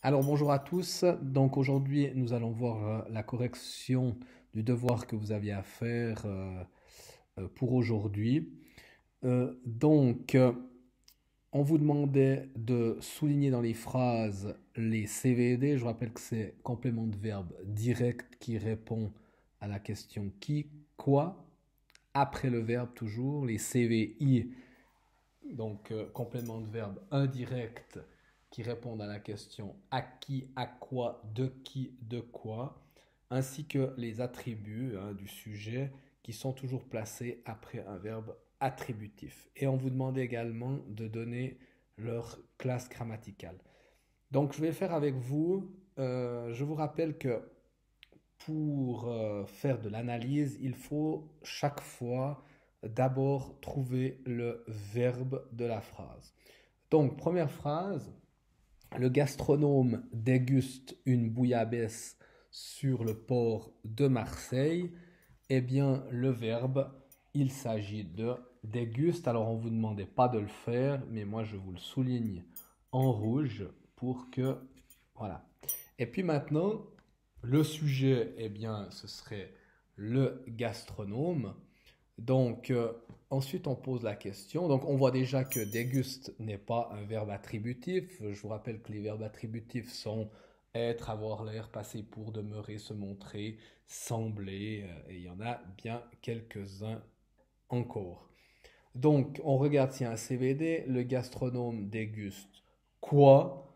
Alors bonjour à tous. Donc aujourd'hui nous allons voir la correction du devoir que vous aviez à faire pour aujourd'hui. Donc on vous demandait de souligner dans les phrases les CVD. Je rappelle que c'est complément de verbe direct qui répond à la question qui, quoi, après le verbe toujours. Les CVI, donc complément de verbe indirect qui répondent à la question à qui, à quoi, de quoi, ainsi que les attributs du sujet qui sont toujours placés après un verbe attributif. Et on vous demande également de donner leur classe grammaticale. Donc je vais faire avec vous, je vous rappelle que pour faire de l'analyse, il faut chaque fois d'abord trouver le verbe de la phrase. Donc, première phrase, le gastronome déguste une bouillabaisse sur le port de Marseille. Eh bien, le verbe, il s'agit de déguste. Alors, on ne vous demandait pas de le faire, mais moi, je vous le souligne en rouge pour que... Voilà. Et puis maintenant, le sujet, eh bien, ce serait le gastronome. Donc, ensuite, on pose la question. Donc, on voit déjà que déguste n'est pas un verbe attributif. Je vous rappelle que les verbes attributifs sont être, avoir l'air, passer pour, demeurer, se montrer, sembler. Et il y en a bien quelques-uns encore. Donc, on regarde s'il y a un CVD. Le gastronome déguste quoi?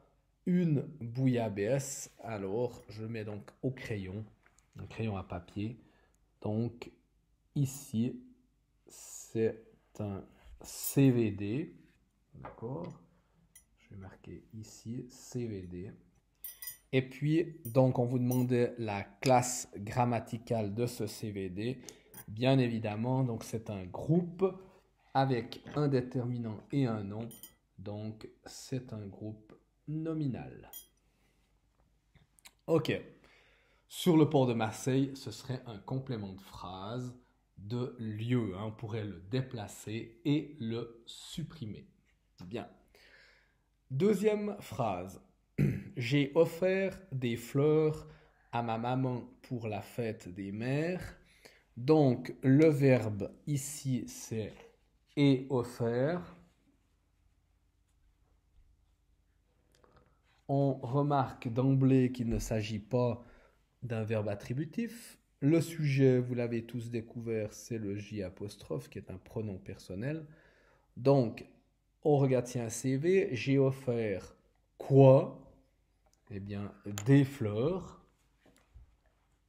Une bouillabaisse. Alors, je mets donc au crayon, un crayon à papier. Donc, ici, c'est un CVD. D'accord? Je vais marquer ici CVD. Et puis, donc, on vous demandait la classe grammaticale de ce CVD. Bien évidemment, donc c'est un groupe avec un déterminant et un nom. Donc, c'est un groupe nominal. Ok. Sur le port de Marseille, ce serait un complément de phrase de lieu. On pourrait le déplacer et le supprimer. Bien. Deuxième phrase. J'ai offert des fleurs à ma maman pour la fête des mères. Donc, le verbe ici, c'est est offert. On remarque d'emblée qu'il ne s'agit pas d'un verbe attributif. Le sujet, vous l'avez tous découvert, c'est le J apostrophe qui est un pronom personnel. Donc, on regarde si un CV. J'ai offert quoi? Eh bien, des fleurs.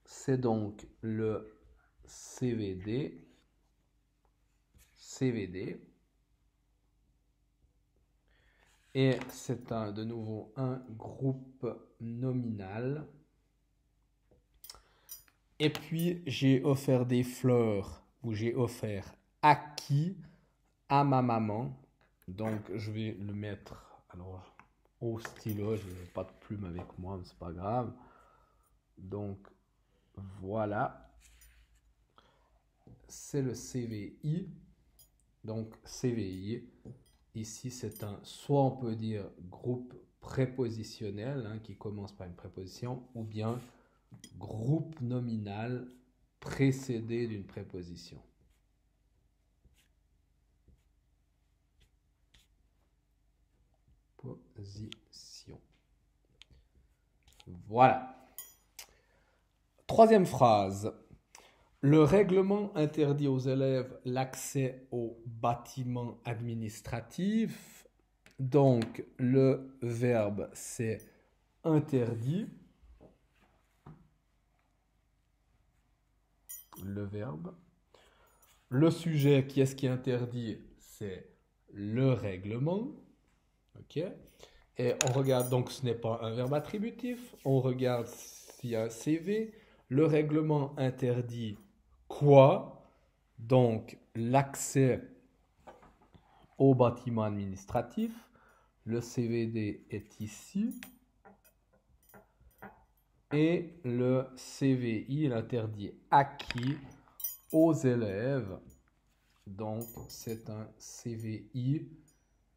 C'est donc le CVD. CVD. Et c'est de nouveau un groupe nominal. Et puis, j'ai offert des fleurs, ou j'ai offert à qui? À ma maman. Donc, je vais le mettre alors, au stylo. Je n'ai pas de plume avec moi, mais c'est pas grave. Donc, voilà. C'est le CVI. Donc, CVI. Ici, c'est soit on peut dire groupe prépositionnel, qui commence par une préposition, ou bien groupe nominal précédé d'une préposition. Position. Voilà. Troisième phrase. Le règlement interdit aux élèves l'accès aux bâtiments administratifs. Donc, le verbe, c'est interdit. Le verbe. Le sujet, qui est-ce qui interdit? C'est le règlement. Ok. Et on regarde, donc ce n'est pas un verbe attributif. On regarde s'il y a un CV. Le règlement interdit quoi? Donc, l'accès au bâtiment administratif. Le CVD est ici. Et le CVI, il interdit acquis aux élèves. Donc, c'est un CVI.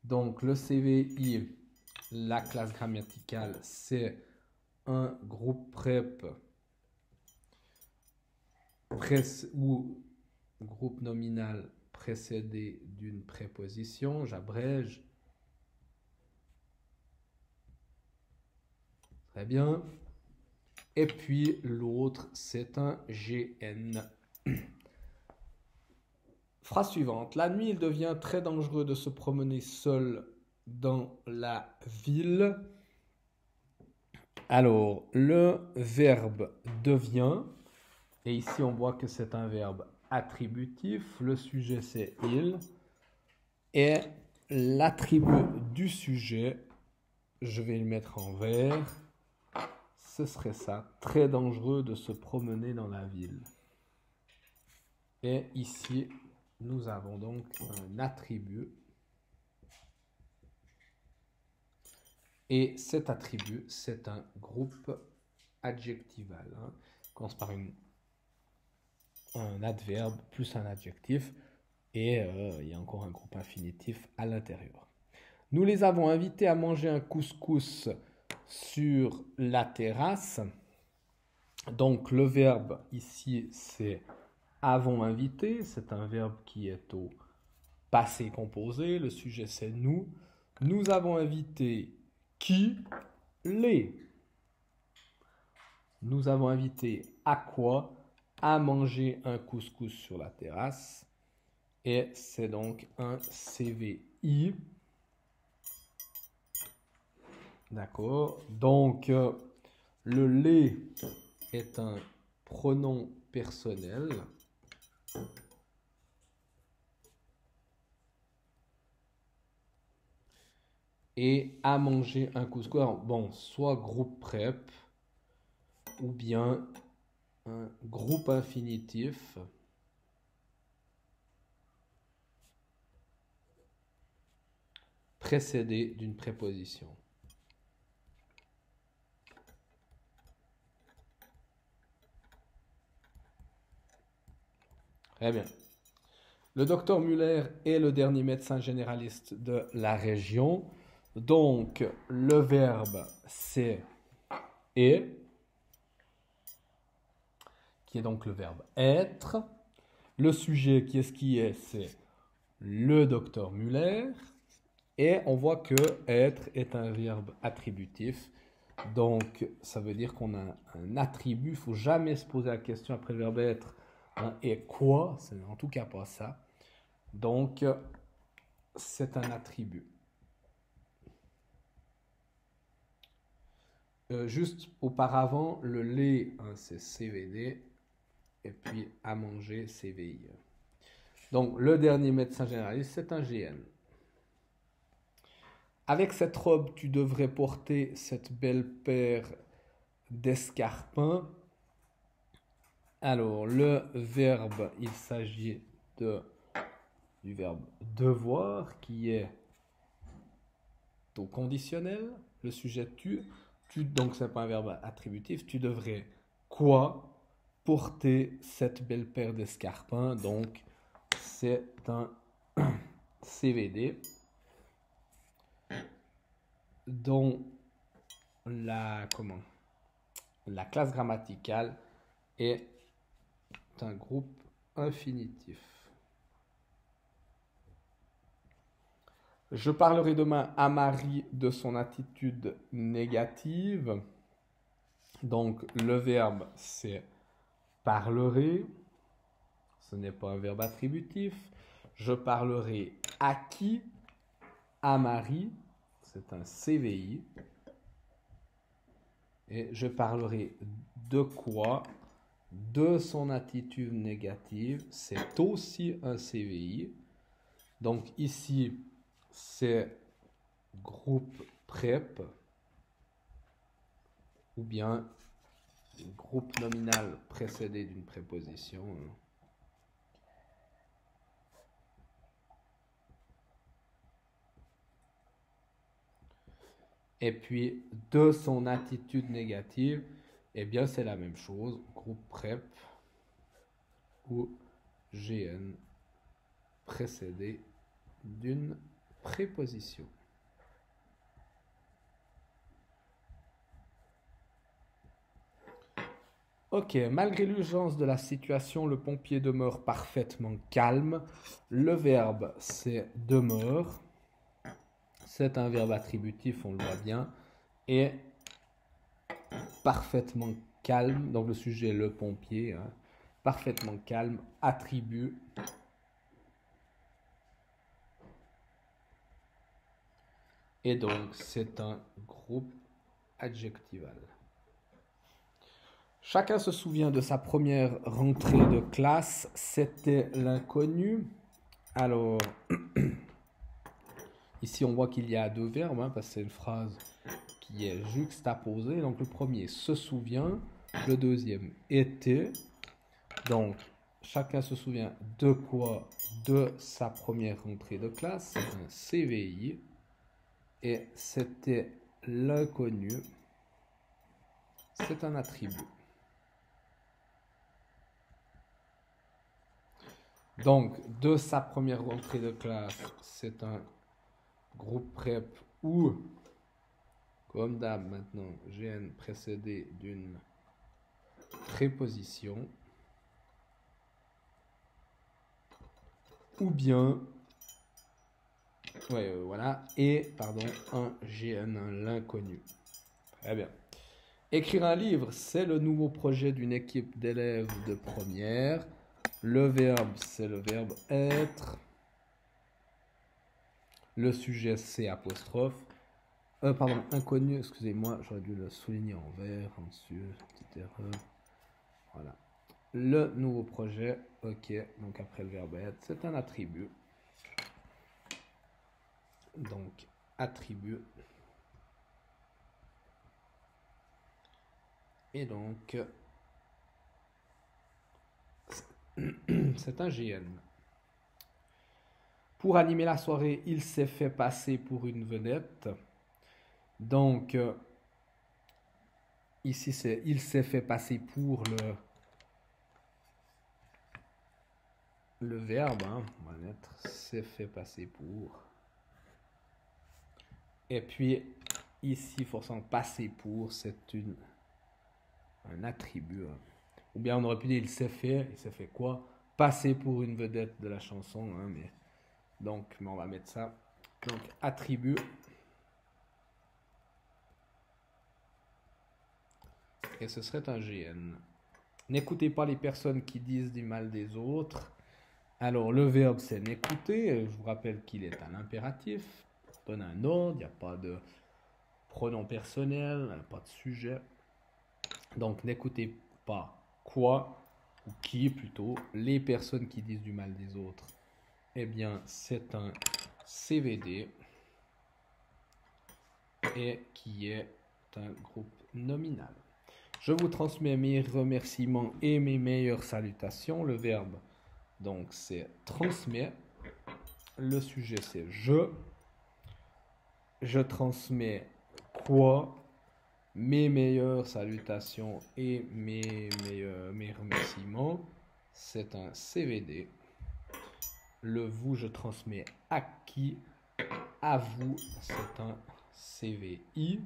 Donc, le CVI, la classe grammaticale, c'est un groupe prep ou groupe nominal précédé d'une préposition. J'abrège. Très bien. Et puis l'autre, c'est un GN. Phrase suivante. La nuit, il devient très dangereux de se promener seul dans la ville. Alors, le verbe devient, et ici on voit que c'est un verbe attributif. Le sujet, c'est il. Et l'attribut du sujet, je vais le mettre en vert. Ce serait ça, très dangereux de se promener dans la ville. Et ici, nous avons donc un attribut. Et cet attribut, c'est un groupe adjectival. Commence par un adverbe plus un adjectif. Et il y a encore un groupe infinitif à l'intérieur. Nous les avons invités à manger un couscous sur la terrasse. Donc le verbe ici, c'est avons invité. C'est un verbe qui est au passé composé. Le sujet, c'est nous. Nous avons invité qui? Les. Nous avons invité à quoi? À manger un couscous sur la terrasse. Et c'est donc un CVI. D'accord. Donc, le les est un pronom personnel. Et à manger un couscous. Alors, bon, soit groupe prep ou bien un groupe infinitif. Précédé d'une préposition. Très bien. Le docteur Muller est le dernier médecin généraliste de la région. Donc, le verbe, c'est est, qui est donc le verbe être. Le sujet, qui est-ce qui est? C'est le docteur Muller. Et on voit que être est un verbe attributif. Donc, ça veut dire qu'on a un attribut. Il ne faut jamais se poser la question après le verbe être. Et quoi? C'est en tout cas pas ça. Donc, c'est un attribut. Juste auparavant, le lait, c'est CVD. Et puis, à manger, CVI. Donc, le dernier médecin généraliste, c'est un GN. Avec cette robe, tu devrais porter cette belle paire d'escarpins. Alors, le verbe, il s'agit du verbe devoir, qui est au conditionnel. Le sujet tu. Donc, ce n'est pas un verbe attributif. Tu devrais quoi porter cette belle paire d'escarpins. Donc, c'est un CVD dont la classe grammaticale est un groupe infinitif. Je parlerai demain à Marie de son attitude négative. Donc, le verbe, c'est parlerai. Ce n'est pas un verbe attributif. Je parlerai à qui? À Marie. C'est un CVI. Et je parlerai de quoi? De son attitude négative. C'est aussi un CVI. Donc, ici, c'est groupe prep ou bien groupe nominal précédé d'une préposition. Et puis, de son attitude négative, eh bien, c'est la même chose. Groupe prep ou GN précédé d'une préposition. Ok, malgré l'urgence de la situation, le pompier demeure parfaitement calme. Le verbe, c'est demeure. C'est un verbe attributif, on le voit bien. Et parfaitement calme, donc le sujet, le pompier, hein, parfaitement calme, attribut. Et donc, c'est un groupe adjectival. Chacun se souvient de sa première rentrée de classe, c'était l'inconnu. Alors, ici on voit qu'il y a deux verbes, hein, parce que c'est une phrase qui est juxtaposée. Donc le premier se souvient, le deuxième était. Donc, chacun se souvient de quoi? De sa première rentrée de classe, c'est un CVI. Et c'était l'inconnu, c'est un attribut. Donc, de sa première rentrée de classe, c'est un groupe prep ou, comme d'hab maintenant, GN précédé d'une préposition. Ou bien, voilà, et, pardon, un GN, l'inconnu. Très bien. Écrire un livre, c'est le nouveau projet d'une équipe d'élèves de première. Le verbe, c'est le verbe être. Le sujet, c'est apostrophe. Pardon, inconnu, excusez-moi, j'aurais dû le souligner en vert, en dessus, petite erreur. Voilà. Le nouveau projet, ok, donc après le verbe être, c'est un attribut. Donc, attribut. Et donc, c'est un GN. Pour animer la soirée, il s'est fait passer pour une vedette. Donc, ici, c'est il s'est fait passer pour le verbe. Hein, on va mettre s'est fait passer pour. Et puis, ici, forcément, passer pour, c'est un attribut. Hein. Ou bien on aurait pu dire il s'est fait quoi? Passer pour une vedette de la chanson. Hein, mais on va mettre ça. Donc, attribut. Et ce serait un GN. N'écoutez pas les personnes qui disent du mal des autres. Alors, le verbe, c'est n'écouter. Je vous rappelle qu'il est un impératif. On donne un ordre, il n'y a pas de pronom personnel, pas de sujet. Donc, n'écoutez pas quoi, ou qui plutôt, les personnes qui disent du mal des autres. Eh bien, c'est un CVD et qui est un groupe nominal. Je vous transmets mes remerciements et mes meilleures salutations. Le verbe, donc, c'est transmet. Le sujet, c'est je. Je transmets quoi? Mes meilleures salutations et mes remerciements. C'est un CVD. Le vous, je transmets à qui? À vous, c'est un CVI.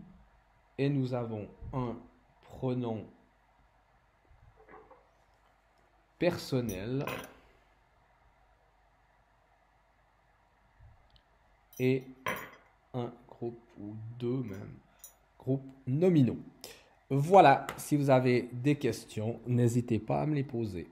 Et nous avons un pronom personnel et un groupe, ou deux même, groupes nominaux. Voilà, si vous avez des questions, n'hésitez pas à me les poser.